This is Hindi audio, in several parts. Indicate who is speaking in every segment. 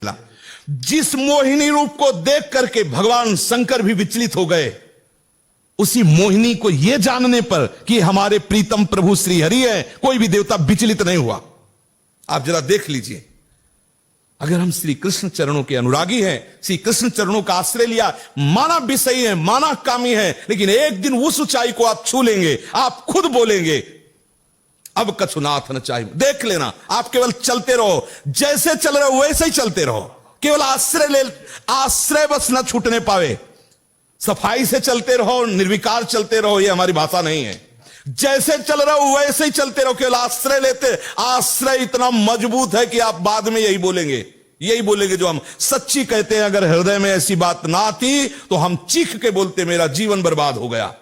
Speaker 1: जिस मोहिनी रूप को देख करके भगवान शंकर भी विचलित हो गए, उसी मोहिनी को यह जानने पर कि हमारे प्रीतम प्रभु श्री हरि है, कोई भी देवता विचलित नहीं हुआ। आप जरा देख लीजिए, अगर हम श्री कृष्ण चरणों के अनुरागी हैं, श्री कृष्ण चरणों का आश्रय लिया, माना विषयी है, माना कामी है, लेकिन एक दिन उस ऊंचाई को आप छू लेंगे, आप खुद बोलेंगे अब कछुनाथ न चाहिए। देख लेना, आप केवल चलते रहो, जैसे चल रहे हो वैसे ही चलते रहो, केवल आश्रय बस न छूटने पावे। सफाई से चलते रहो, निर्विकार चलते रहो, ये हमारी भाषा नहीं है। जैसे चल रहे हो वैसे ही चलते रहो, केवल आश्रय लेते। आश्रय इतना मजबूत है कि आप बाद में यही बोलेंगे जो हम सच्ची कहते हैं। अगर हृदय में ऐसी बात ना आती तो हम चीख के बोलते मेरा जीवन बर्बाद हो गया,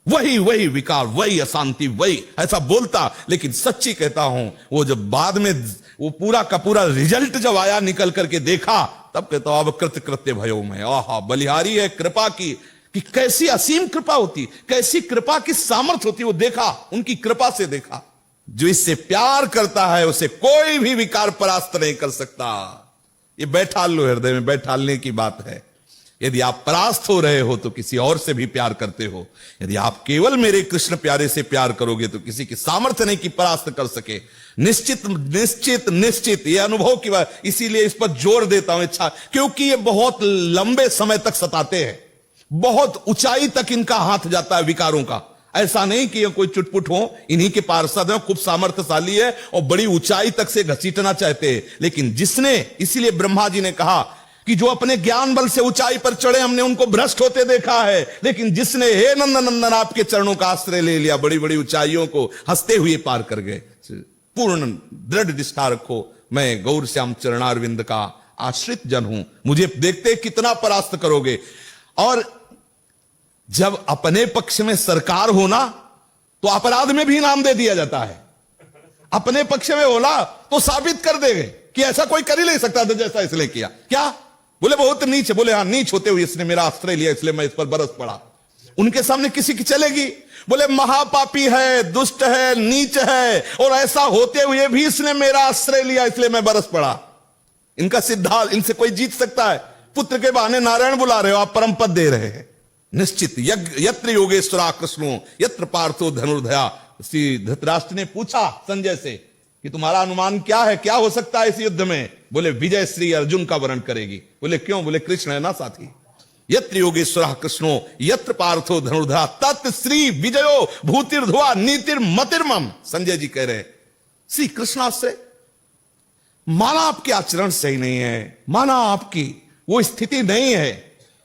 Speaker 1: वही विकार, वही अशांति, वही ऐसा बोलता। लेकिन सच्ची कहता हूं, वो जब बाद में वो पूरा का पूरा रिजल्ट जब आया, निकल करके देखा, तब कहता हूं अब कृत्य भयो में। आहा, बलिहारी है कृपा की, कि कैसी असीम कृपा होती, कैसी कृपा की सामर्थ्य होती, वो देखा, उनकी कृपा से देखा। जो इससे प्यार करता है उसे कोई भी विकार परास्त नहीं कर सकता। ये बैठाल लो, हृदय में बैठालने की बात है। यदि आप परास्त हो रहे हो तो किसी और से भी प्यार करते हो। यदि आप केवल मेरे कृष्ण प्यारे से प्यार करोगे तो किसी की सामर्थ्य नहीं कि परास्त कर सके। निश्चित निश्चित निश्चित ये अनुभव की बात, इसीलिए इस पर जोर देता हूं इच्छा, क्योंकि ये बहुत लंबे समय तक सताते हैं, बहुत ऊंचाई तक इनका हाथ जाता है विकारों का। ऐसा नहीं कि ये कोई चुटपुट हो, इन्हीं के पार्षद है, खूब सामर्थ्यशाली है और बड़ी ऊंचाई तक से घसीटना चाहते हैं। लेकिन जिसने, इसीलिए ब्रह्मा जी ने कहा कि जो अपने ज्ञान बल से ऊंचाई पर चढ़े, हमने उनको भ्रष्ट होते देखा है। लेकिन जिसने हे नंदन आपके चरणों का आश्रय ले लिया, बड़ी बड़ी ऊंचाइयों को हंसते हुए पार कर गए। पूर्ण दृढ़ निष्ठा रखो, मैं गौर श्याम चरणारविंद का आश्रित जन हूं, मुझे देखते कितना परास्त करोगे। और जब अपने पक्ष में सरकार होना तो अपराध में भी इनाम दे दिया जाता है। अपने पक्ष में होला तो साबित कर देंगे कि ऐसा कोई कर ही नहीं सकता था जैसा इसने किया। क्या बोले? बहुत नीच। बोले हाँ, नीच होते हुए इसने मेरा आश्रय लिया, इसलिए मैं इस पर बरस पड़ा। उनके सामने किसी की चलेगी? बोले महापापी है, दुष्ट है, नीच है, और ऐसा होते हुए भी इसने मेरा आश्रय लिया, इसलिए मैं बरस पड़ा। इनका सिद्धांत, इनसे कोई जीत सकता है? पुत्र के बहाने नारायण बुला रहे हो, आप परम पद दे रहे हैं। निश्चित यत्र योगेश्वरा कृष्णो यत्र पार्थो धनुर्धया। श्री धृतराष्ट्र ने पूछा संजय से कि तुम्हारा अनुमान क्या है, क्या हो सकता है इस युद्ध में? बोले विजय श्री अर्जुन का वर्ण करेगी। बोले क्यों? बोले कृष्ण है ना साथी। यत्र योगेश्वरः कृष्णो यत्र पार्थो धनुर्धरा तत् श्री विजयो भूतिर्धुआ नीतिर्मतिर्मम। संजय जी कह रहे श्री कृष्णाश्रय, माना आपके आचरण सही नहीं है, माना आपकी वो स्थिति नहीं है,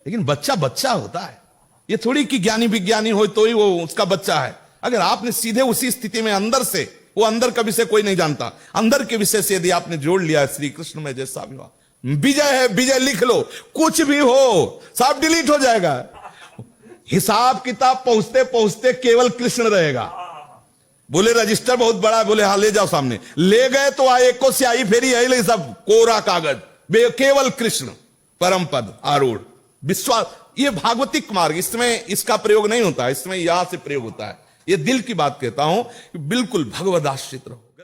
Speaker 1: लेकिन बच्चा बच्चा होता है। ये थोड़ी कि ज्ञानी विज्ञानी हो तो ही वो उसका बच्चा है। अगर आपने सीधे उसी स्थिति में अंदर से, वो अंदर का विषय कोई नहीं जानता, अंदर के विषय से यदि आपने जोड़ लिया श्री कृष्ण में जैसा भी हुआ, विजय है, विजय लिख लो, कुछ भी हो सब डिलीट हो जाएगा। हिसाब किताब पहुंचते पहुंचते केवल कृष्ण रहेगा। बोले रजिस्टर बहुत बड़ा है, बोले हाँ ले जाओ सामने। ले गए तो आए को स्याही फेरी है, ले सब कोरा कागज, केवल कृष्ण परम पद आरूढ़ विश्वास। ये भागवतिक मार्ग, इसमें इसका प्रयोग नहीं होता, इसमें यहां से प्रयोग होता है। ये दिल की बात कहता हूं, बिल्कुल भगवदाश्रित रहो।